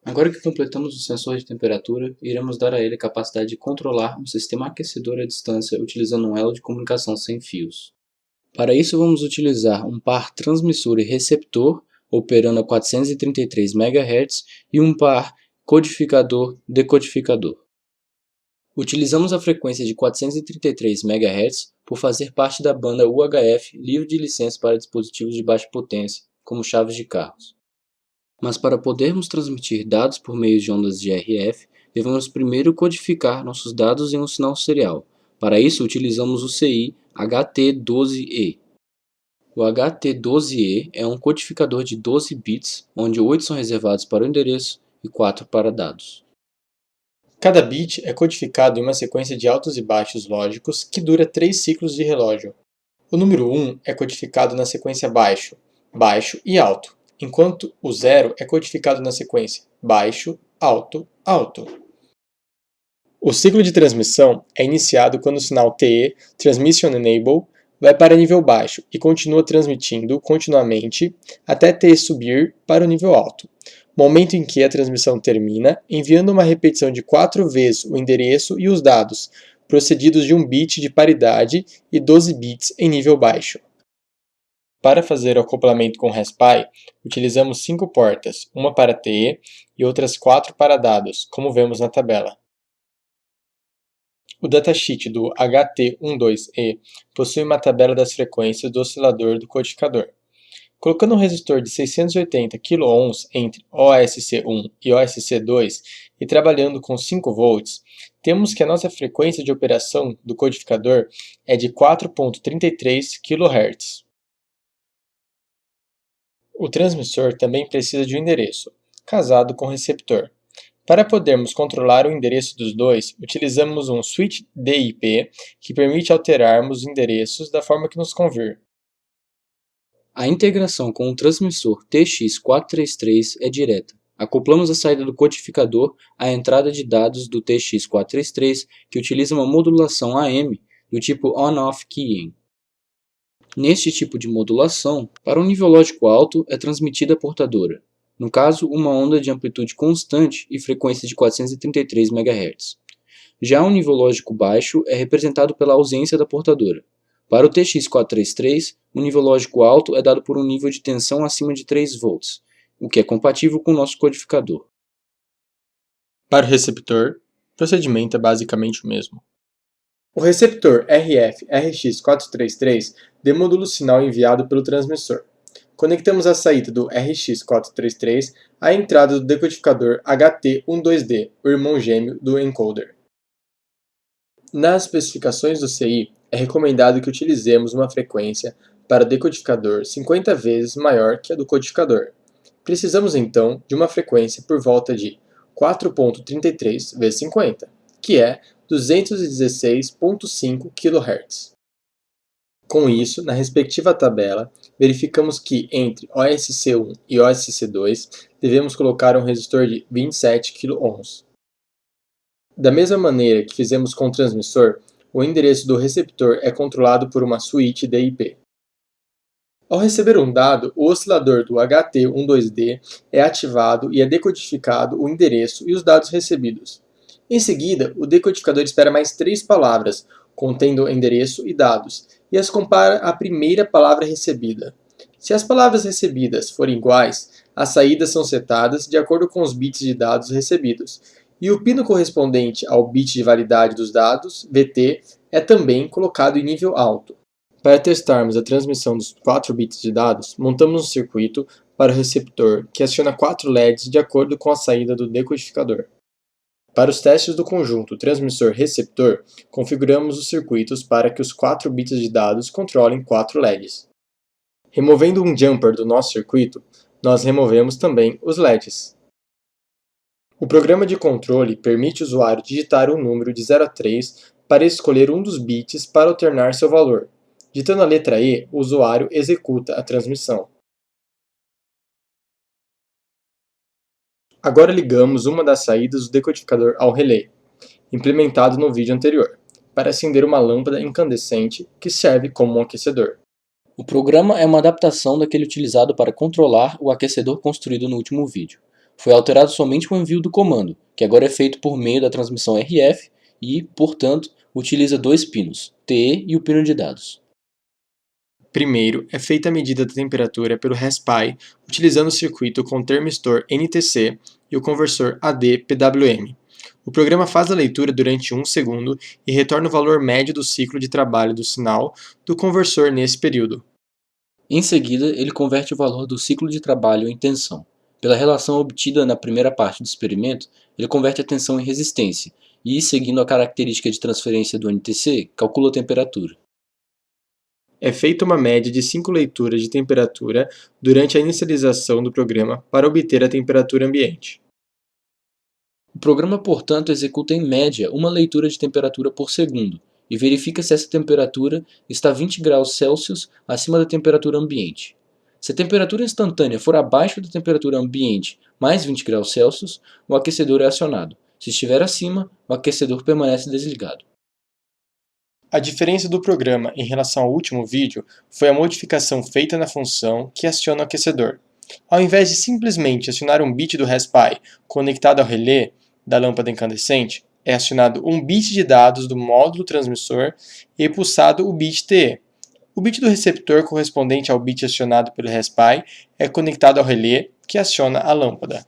Agora que completamos o sensor de temperatura, iremos dar a ele a capacidade de controlar um sistema aquecedor à distância utilizando um elo de comunicação sem fios. Para isso, vamos utilizar um par transmissor e receptor operando a 433 MHz e um par codificador-decodificador. Utilizamos a frequência de 433 MHz por fazer parte da banda UHF livre de licença para dispositivos de baixa potência, como chaves de carros. Mas para podermos transmitir dados por meio de ondas de RF, devemos primeiro codificar nossos dados em um sinal serial. Para isso, utilizamos o CI HT12E. O HT12E é um codificador de 12 bits, onde 8 são reservados para o endereço e 4 para dados. Cada bit é codificado em uma sequência de altos e baixos lógicos que dura 3 ciclos de relógio. O número 1 é codificado na sequência baixo, baixo e alto, enquanto o 0 é codificado na sequência baixo, alto, alto. O ciclo de transmissão é iniciado quando o sinal TE, Transmission Enable, vai para nível baixo e continua transmitindo continuamente até TE subir para o nível alto, momento em que a transmissão termina, enviando uma repetição de 4 vezes o endereço e os dados, procedidos de um bit de paridade e 12 bits em nível baixo. Para fazer o acoplamento com Raspberry, utilizamos 5 portas, uma para TE e outras 4 para dados, como vemos na tabela. O datasheet do HT12E possui uma tabela das frequências do oscilador do codificador. Colocando um resistor de 680 kΩ entre OSC1 e OSC2 e trabalhando com 5 volts, temos que a nossa frequência de operação do codificador é de 4.33 kHz. O transmissor também precisa de um endereço, casado com o receptor. Para podermos controlar o endereço dos dois, utilizamos um switch DIP que permite alterarmos os endereços da forma que nos convir. A integração com o transmissor TX433 é direta. Acoplamos a saída do codificador à entrada de dados do TX433, que utiliza uma modulação AM do tipo On-Off Keying. Neste tipo de modulação, para um nível lógico alto é transmitida a portadora, no caso uma onda de amplitude constante e frequência de 433 MHz. Já o nível lógico baixo é representado pela ausência da portadora. Para o TX433, o nível lógico alto é dado por um nível de tensão acima de 3 volts, o que é compatível com o nosso codificador. Para o receptor, o procedimento é basicamente o mesmo. O receptor RF-RX433 demodula o sinal enviado pelo transmissor. Conectamos a saída do RX433 à entrada do decodificador HT12D, o irmão gêmeo do encoder. Nas especificações do CI, é recomendado que utilizemos uma frequência para o decodificador 50 vezes maior que a do codificador. Precisamos então de uma frequência por volta de 4.33 vezes 50, que é 216.5 kHz. Com isso, na respectiva tabela, verificamos que entre OSC1 e OSC2 devemos colocar um resistor de 27 kΩ. Da mesma maneira que fizemos com o transmissor, o endereço do receptor é controlado por uma switch DIP. Ao receber um dado, o oscilador do HT12D é ativado e é decodificado o endereço e os dados recebidos. Em seguida, o decodificador espera mais 3 palavras, contendo endereço e dados, e as compara à primeira palavra recebida. Se as palavras recebidas forem iguais, as saídas são setadas de acordo com os bits de dados recebidos, e o pino correspondente ao bit de validade dos dados, VT, é também colocado em nível alto. Para testarmos a transmissão dos 4 bits de dados, montamos um circuito para o receptor que aciona 4 LEDs de acordo com a saída do decodificador. Para os testes do conjunto transmissor-receptor, configuramos os circuitos para que os 4 bits de dados controlem 4 LEDs. Removendo um jumper do nosso circuito, nós removemos também os LEDs. O programa de controle permite ao usuário digitar um número de 0 a 3 para escolher um dos bits para alternar seu valor. Digitando a letra E, o usuário executa a transmissão. Agora ligamos uma das saídas do decodificador ao relé, implementado no vídeo anterior, para acender uma lâmpada incandescente que serve como um aquecedor. O programa é uma adaptação daquele utilizado para controlar o aquecedor construído no último vídeo. Foi alterado somente o envio do comando, que agora é feito por meio da transmissão RF e, portanto, utiliza dois pinos, TE e o pino de dados. Primeiro, é feita a medida da temperatura pelo RESPI utilizando o circuito com termistor NTC e o conversor AD-PWM. O programa faz a leitura durante 1 segundo e retorna o valor médio do ciclo de trabalho do sinal do conversor nesse período. Em seguida, ele converte o valor do ciclo de trabalho em tensão. Pela relação obtida na primeira parte do experimento, ele converte a tensão em resistência e, seguindo a característica de transferência do NTC, calcula a temperatura. É feita uma média de 5 leituras de temperatura durante a inicialização do programa para obter a temperatura ambiente. O programa, portanto, executa em média uma leitura de temperatura por segundo e verifica se essa temperatura está 20 graus Celsius acima da temperatura ambiente. Se a temperatura instantânea for abaixo da temperatura ambiente mais 20 graus Celsius, o aquecedor é acionado. Se estiver acima, o aquecedor permanece desligado. A diferença do programa em relação ao último vídeo foi a modificação feita na função que aciona o aquecedor. Ao invés de simplesmente acionar um bit do RESPI conectado ao relé da lâmpada incandescente, é acionado um bit de dados do módulo transmissor e pulsado o bit TE. O bit do receptor correspondente ao bit acionado pelo RESPI é conectado ao relé que aciona a lâmpada.